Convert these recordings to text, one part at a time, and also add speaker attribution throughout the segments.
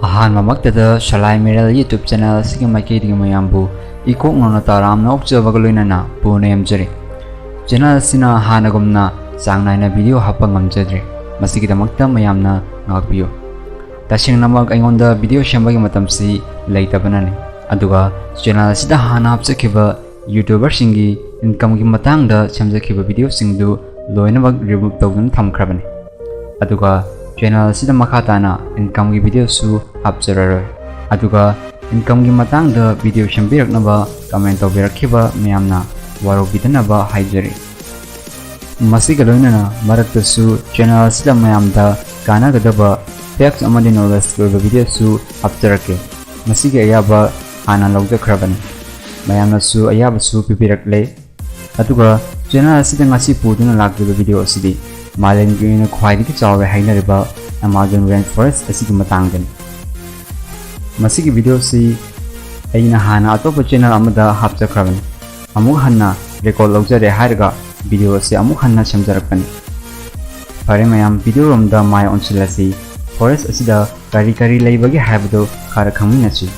Speaker 1: Mamaktada Salai Mirel YouTube channel Sigi Makedi Mayambu Iko Nonata Ramna Observagalina Pune Mjeri Channel Sina Hanagumna Sangnaina video Hapangam Jedri Masiki the Makta Mayamna Nagpio Tashing Namak on the video Shambagi Matamsi later banani Aduga channel Sida Hana Upsekiba YouTuber Shingi income matangda Chamzakiba video singdu Loinabag Reupload Tham Krabani Aduga channel sida makhatana income gi video su hapjararoi aduga income gi matangda video shambiraknaba comment tawbirakhiba mayamna warobidnaba haijari masiga loinana maraktasu channel sida mayamda kanagadaba facts amadi knowledge loiba video su hapjarake masiga ayaba hana lawjakrabani mayamna su ayaba su pipirakle aduga channel sida ngasi puduna lakliba video asidi Malang Green Quaidi Chawe Hainariba Amazon Rainforest Asigi Matangdan Masigi video si Aina Hana Atopa channel Amada Hapsa Kravan Amuhanna Recall Logere Haraga video si Amuhanna Shamzarakan Parimayam video room the Maya on Silasi Forest Asida Kari Labagi Habdo Karakaminachi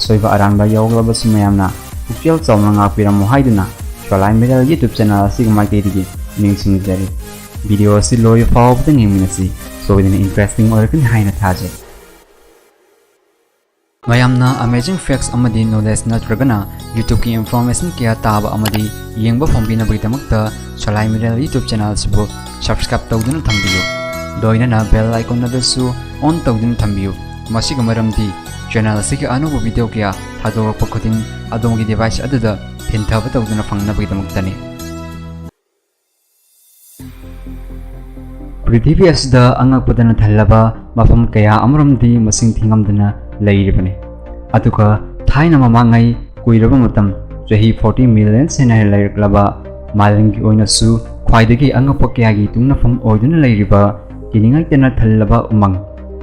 Speaker 1: Soiva Aramba Yoglabas Mayamna Ukiel Somanga Piramu Haiduna Salai Mirel YouTube channel Sigma Kedi Ningsing Jerry Video si loyo follow the name so with an interesting or behind a target. Mayamna amazing facts amadi knowledge na tragana YouTube ki information kaya taba amadi yengba fombina bitamakta Salai Mirel YouTube channel sibo subscribe tawduna thambiyo doina na bell icon na besu on tawduna thambiyo masiga maramdi channel sigi anubu video kaya thadorokpa khutin adomgi device aduda thinthaba tawduna phangna bitamakta ni Prithvi asida angakpadana thallaba mafam kaya amramdi masing thingamdana leiribane aduka thaina mamangai kuiraba matam jahi 40 million sena leirklaba malangi oinasu khwaidagi angakpa kayagi tungnafam oiduna leiriba kiningai tena thallaba umang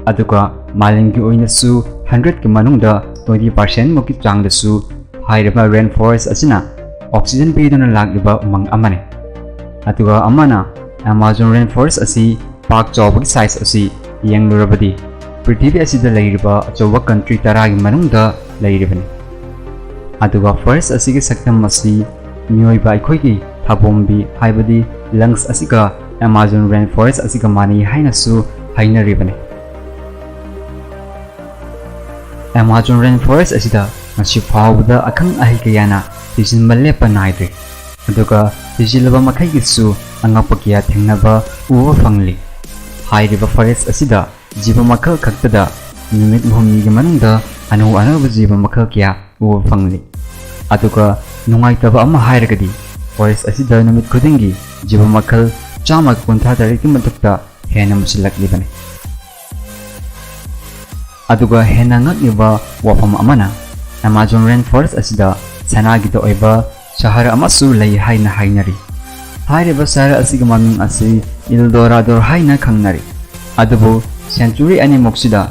Speaker 1: aduka malangi oinasu 100 ki manungda 20% moki changdasu hairaba rainforest asina oxygen piduna lagliba umang amane aduga amana Amazon Rainforest asi park chawbagi size asi yenglurabadi Prithvi asida leiriba achoba country taragi manungda leiribani aduga forest asigi saktam asi mioiba ikhoigi thabombi haibadi lungs asiga Amazon Rainforest asiga mani hainasu hainaribani Amazon Rainforest asida ngasi phawda akhang ahikayana tisin mallepa naidre aduga tijilaba makhaigisu angapakya thengnaba uwa fangli hairiba forest asida jiba makhal khaktada numit bhumi gi manungda anu jiba makhal kya uwa fangli aduga nungaitaba ama hairagadi forest asida numit khudingi jiba makhal chama kuntha tariki matukta hena musilaklibane aduga hena ngakniba wafam amana Amazon Rainforest asida sanagi to oiba shahar amasu lei haina hainari Hairiba sara asiga maming asi Eldorado haina khangnari adubu century ani moksida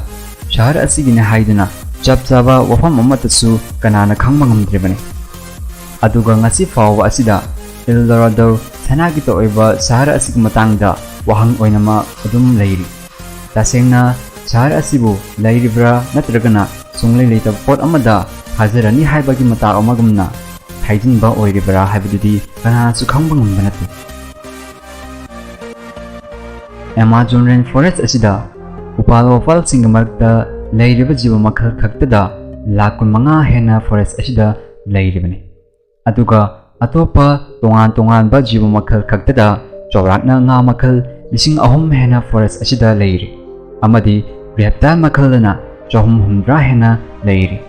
Speaker 1: shahar asigi na haiduna chapchaba wafam amatasu kanana khangma ngamdribani aduga ngasi fawa asida Eldorado thanagi to oiba shahar asigi matangda wahang oinama adum leiri tasengna shahar asibu leiribra natragana sunglei leita pot amada hazarani haibagi mata amagumna haijinba oiribra haibidudi kana su khangba ngambanati Amazon Rainforest asida upal singamarta leiriba jiba makhal khaktada lakun manga hena forest asida leiribani aduga atopa tongan ba jiba makhal khaktada chawrakna nga makhal lising ahom hena forest asida leiri amadi reptile makhalna chahum humdra hena leiri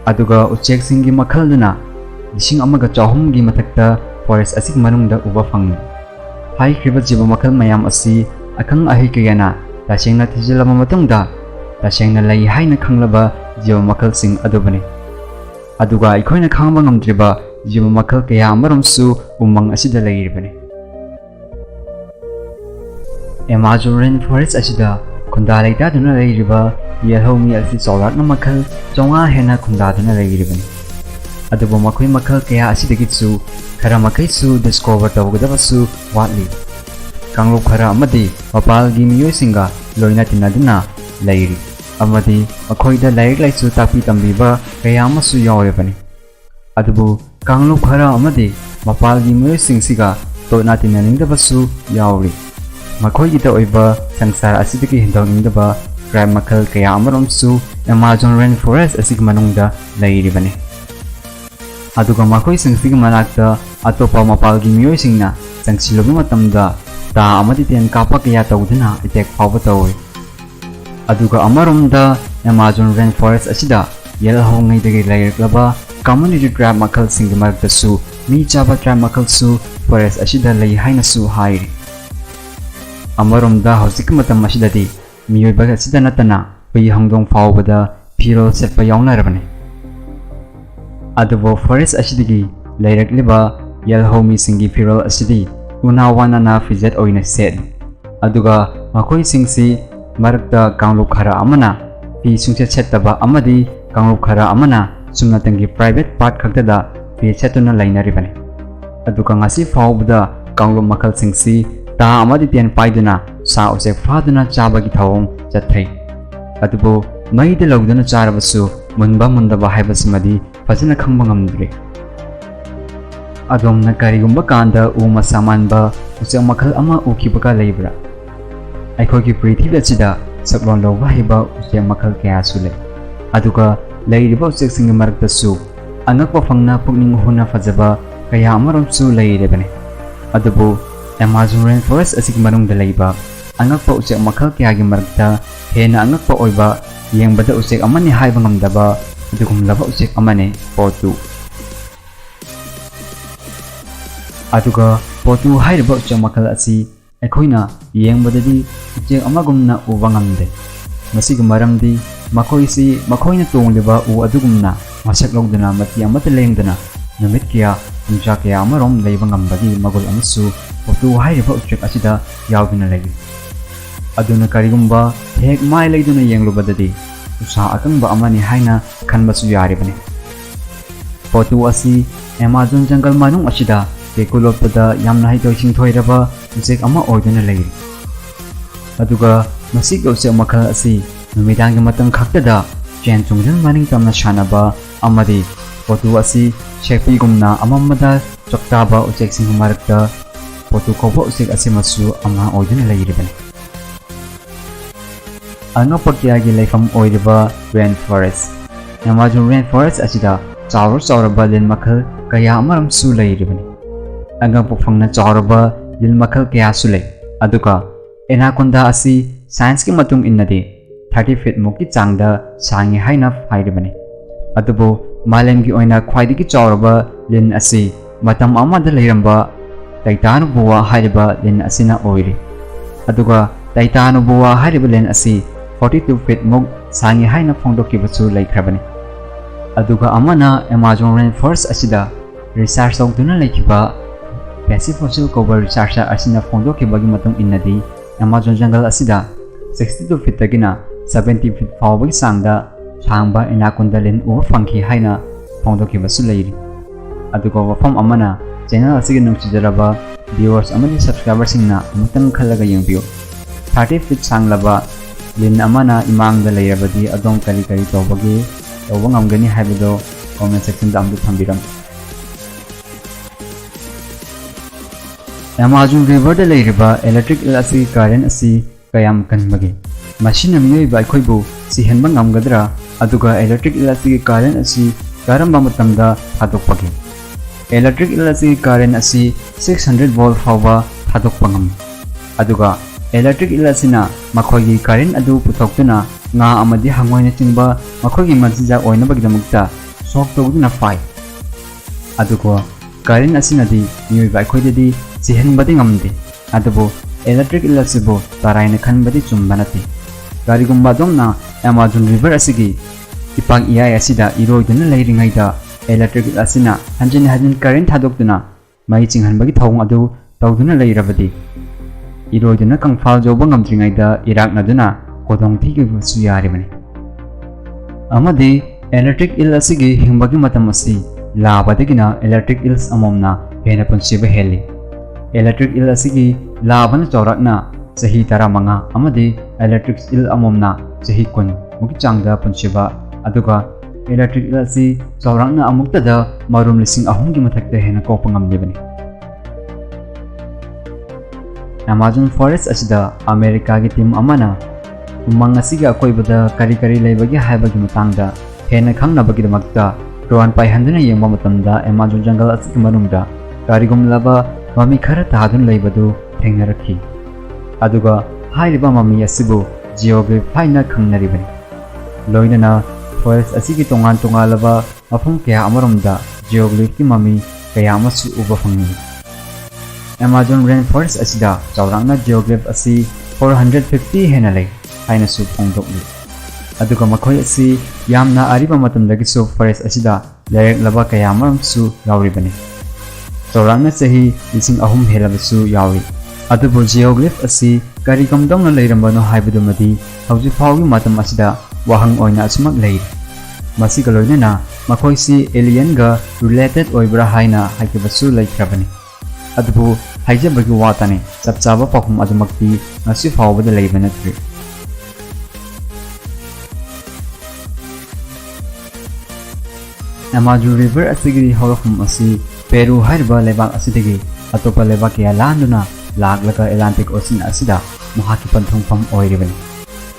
Speaker 1: aduga uchek singi makhalna lising amaga chahum gi mathakta forest asig manungda uba phangni hai kriba jiba makhal mayam asi akhang ahi kayana tasengna thijilama matungda tasengna lai haina khanglaba jiba makhal sing adubani aduga ikhoina khangba ngamdriba jiba makhal kaya amarumsu umang asida leiribani Amazon Rainforest asida khunda leita duna leiriba yelhomi asi chawrakna makhal chonga hena khunda duna leiribani adubu makhoi makhal kaya asidagi chu khara makai su discover tawgadabasu watli kanglo khara amadi mapal gi miyoi singa loina tinaduna leiri amadi makhoida laik laisu tapi tambiba kaya amasu yauribani adubu kanglup khara amadi mapalgi moy singsiga tona tinaningdabasu yauri makhoigida oiba sangsar asidiki hindongingdaba tribe makhal kaya amaromsu Amazon rainforest asig manungda lairibani aduga makhoi singsiga manakta atopa mapalgi moy singna sangsilobi matamda ta amadi ten kapa kaya tawduna attack pawba tawi aduga amaromda Amazon rainforest asida yel hongaidagi laiklaba community tribe makhal sing marktasu mi chaba tribe makhal forest asida lai hainasu hairi amaromda hosik matam asidadi miyoiba asida natana hui hangdong fawbada phirol setpa yawnarabani adubo forest asidagi lairakliba yel homi singi phirol asidi una wanana fizet oina set aduga makhoi singsi marakta kanglup khara amana pi sungset settaba amadi kanglup khara amana sumna tangi private part khaktada pi setuna lainaribani aduga ngasi fawbada kanglup makhal singsi ta amadi ten paiduna sa ose faduna chabagi thawong chathai adubo maida lawduna charabasu munba mundaba haibasimadi fazina khangba ngamdre adom na karigumba kanda uma samanba usang makhal ama ukibaga leibra aikhogi prithibya chida saklon lawba hiba usang makhal kaya sule aduga leiriba usek singi maraktasu angakwa phangna pukning huna fajaba kaya amaromsu leirebane adubu Amazon rainforest asig manungda leiba angakpa usek makhal kaya gi marakta hena angakpa oiba yengbada usek amani haiba ngamdaba adugumlaba usek amane potu aduga potu hairiba usek makhal asi aikhoina yengbadadi usek amagumna uba ngamde masig maramdi makhoina tongliba u adugumna masak lawduna mati amata lengdana namit kya umja kya amarom leiba ngambagi magul amasu potu hairiba usek asida yawduna legi aduna karigumba hek mai leiduna yenglubadadi usa akangba amani haina khanbasu yaribani potu asi Amazon jungle manung asida pekulopda yamna haitoi singthoiraba usek ama oiduna leiri aduga masig usek makhal asi numidangi matang khaktada chen chungjan maning tamna shanaba amadi potu asi shekpi gumna amamada choktaba usek sing marakta potu koba usek asi masu ama oiduna leiribani anga pakyagi laifam oiriba rainforest Amazon rainforest asida chawraba lin makhal kaya amaram su leiribani anga pofangna chawraba lin makhal kaya sule aduga anaconda asi science ki matung innadi 30 feet mukki changda sangi haina hairibani adubo malemgi oina khwaidigi chawraba lin asi matam amada leiramba taitanu buwa hairiba lin asina oiri aduga taitanu buwa hairiba lin asi 42 feet muk sangi haina phongdokibasu laikhrabani aduga amana Amazon rainforest asida research tawduna laikhiba passive fossil cover researcher asina phongdokibagi matung innadi Amazon jungle asida 62 feet tagina 70 feet fawbagi sangda sangba anaconda lin u phangki haina phongdokibasu leiri aduga wafam amana channel asigi nungsijaraba viewers amani subscribers singna amutang khalaga yengbiu 30 feet sanglaba lin amana imangda leirabadi adom kari tawbagi tawba ngamgani haibido comment section da amdu thambiram Amazon river da leiriba electric asi current asi kayam kanbagi machine miyoiba khoibu sihenba ngamgadra aduga electric asi current asi karamba matamda thadokpagi electric asi current asi 600 volt fawba thadokpangam aduga electric asina makhogi current adu puthokduna nga amadi hangoina chingba makhogi majija oina bagidamukta shock tawduna fai adugo current asinadi miyoiba khoidadi sihenbadi ngamde adubo electric asibo taraina khanbadi chumbanati garigumba domna Amazon river asigi ipang iya asida iroiduna leiringaida electric asina hanjin current thadokduna mai chinghanbagi thawng adu tawduna leirabadi iroiduna kangfal joba ngamdringaida iraknaduna kodong thigibasu yaribani amadi electric asigi hingbagi matam asi labadagina electric amomna hena punsiba heli electric asigi labana chawrakna sahi 15 amadi electric amomna sahi 10 muki changda punchiba aduga electric bill asi chaurangna amuktada marum lising ahumgi mathakta hena kopang ngamlibani Amazon Forest asida America gi team amana umang asiga akoibada kari leibagi haibagi matangda hena khangnabagi damakta drone paihanduna yengba matamda Amazon jungle asigi manungda karigumlaba mami khara tahadun leibadu thengnarakhi aduga hairiba mami asibu geoglyph haina khangnaribani loinana forest asigi tongan tongalaba mafum kaya amarumda geoglyph ki mami kaya amasu uba phangni Amazon rainforest asida chaurangna geoglyph asi 450 hena lei haina su phongdokli aduga makhoi asi yamna ariba matamdagi su forest asida direct laba kaya amarum su yauribani chaurangna sahi lising ahum helabasu yauri adubu geoglyph asi kari kamdongna leirambano haibudumadi hauji phawgi matam asida wahang oina asmak lei masi galoinana makhoi si alien ga related oibra haina haikibasu leikrabani adubu haijabagi watani chapchaba pakhum adumakti ngasi phawbada leibana tri Amazon River asigi hawrafum asi Peru haiba lebak asidigi atopa lebak ya landuna laglaka Atlantic Ocean asida mahaki panthongpam oiribani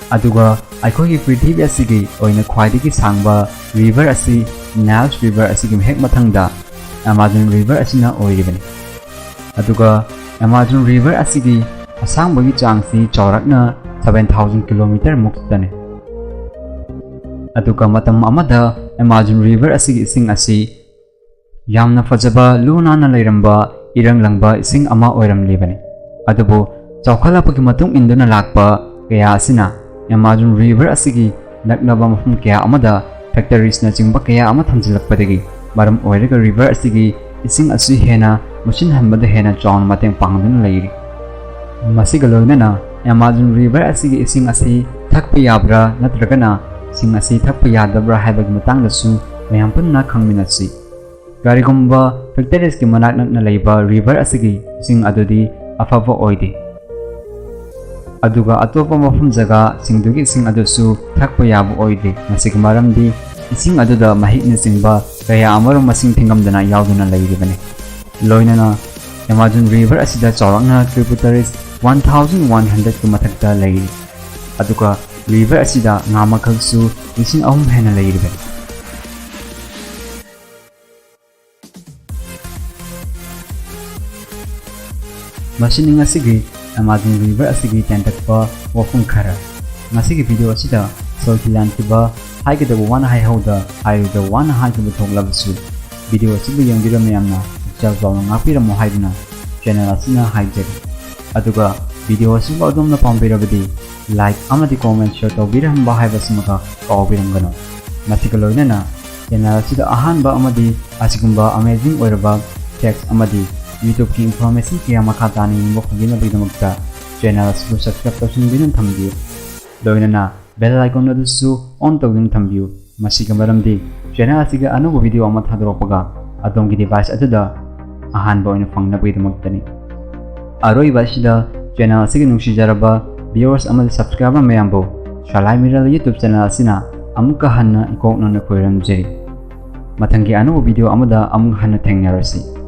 Speaker 1: aduga aikhogi prithvi asigi oina khwaidigi sangba river asi Nile River asigi hek mathangda Amazon River asina oiribani aduga Amazon River asigi asangbagi changsi chaurakna 7000 km muktane aduga matam amada Amazon River asigi ising asi yamna fajaba lunana leiramba irang langba ising ama oiramlibani adubu chawkhalapagi matung induna lakpa kaya asina Amazon River asigi naknaba mafum kaya amada factories na chingba kaya ama thamjilakpadagi maram oiraga river asigi ising asu hena machine hanbada hena chawn mateng pangduna leiri masiga loinana Amazon River asigi ising asi thakpa yabra natragana sing asi thakpa yadabra haibagi matangdasu mayam punna khangminasi garigumba factories ki manak na leiba river asigi sing adudi afava oide aduga atopa mafum jaga singdugi sing adusu thakpa yabu oide masig maramdi ising aduda mahik ni singba kaya amaru masing thingamdana yauduna leiribani loinana Amazon River asida chawrangna tributaries 1100 ki mathakta leiri aduga river asida ngamakhalsu ising ahum hena leiribani Masining asigi Amazon River asigi tentakpa wafung khara ngasigi video asida solkilan kiba haigada wana hai hauda haida wana haigaba thoglabsu video asibu yangira mayamna jalbaw ngapira mo haidna channel asina haijari aduga video asibu adomna pambirabadi like amadi comment share tawbiram ba haibasmaga tawbirangano matigaloinana channel asida ahanba amadi asigumba amazing oiraba text amadi YouTube ki information kaya makatani mo khagina bigdamakta channel asibu subscribe tawsinbin thambiu loinana bell icon adusu on tawdin thambiu masiga maramdi channel asiga anubu video ama thadropaga adongi device aduda ahanba oina phangna bigdamaktani aroi basida channel asiga nungsijaraba viewers amadi subscriber mayambo Salai Mirel YouTube channel asina amuka hanna ikokna na koiramjeri mathangi anubu video amada amung hanna thengnarasi